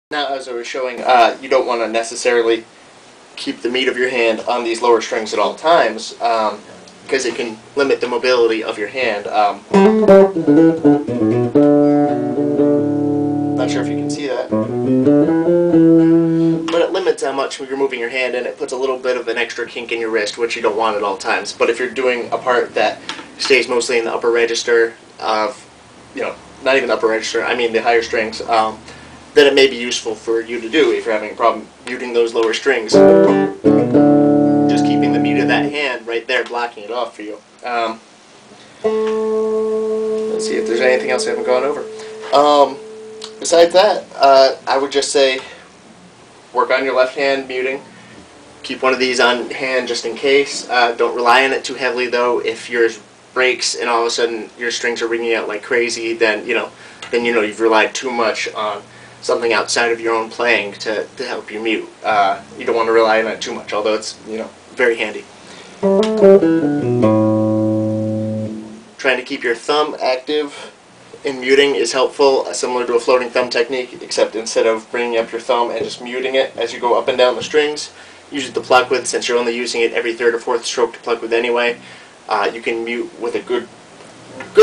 Now, as I was showing, you don't want to necessarily keep the meat of your hand on these lower strings at all times, because it can limit the mobility of your hand. Not sure if you can see that, but it limits how much you're moving your hand, and it puts a little bit of an extra kink in your wrist, which you don't want at all times. But if you're doing a part that stays mostly in the upper register of, not even the upper register, I mean the higher strings, then it may be useful for you to do if you're having a problem muting those lower strings. Just keeping the meat of that hand right there, blocking it off for you. Let's see if there's anything else I haven't gone over. Besides that, I would just say work on your left hand muting. Keep one of these on hand just in case. Don't rely on it too heavily though. If yours breaks and all of a sudden your strings are ringing out like crazy, then you've relied too much on something outside of your own playing to help you mute. You don't want to rely on it too much, although it's very handy. Trying to keep your thumb active in muting is helpful, similar to a floating thumb technique, except instead of bringing up your thumb and just muting it as you go up and down the strings, use it to pluck with. Since you're only using it every third or fourth stroke to pluck with anyway, you can mute with a good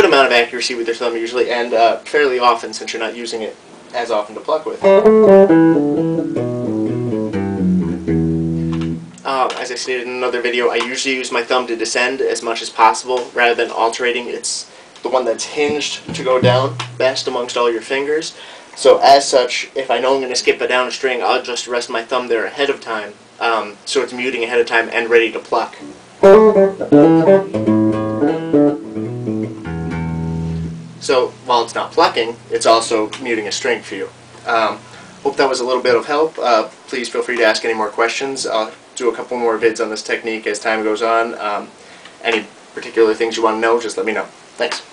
amount of accuracy with your thumb usually, and fairly often since you're not using it as often to pluck with. As I stated in another video, I usually use my thumb to descend as much as possible rather than alternating. It's the one that's hinged to go down best amongst all your fingers. So as such, if I know I'm going to skip down a string, I'll just rest my thumb there ahead of time, so it's muting ahead of time and ready to pluck. So while it's not plucking, it's also muting a string for you. Hope that was a little bit of help. Please feel free to ask any more questions. I'll do a couple more vids on this technique as time goes on. Any particular things you want to know, just let me know. Thanks.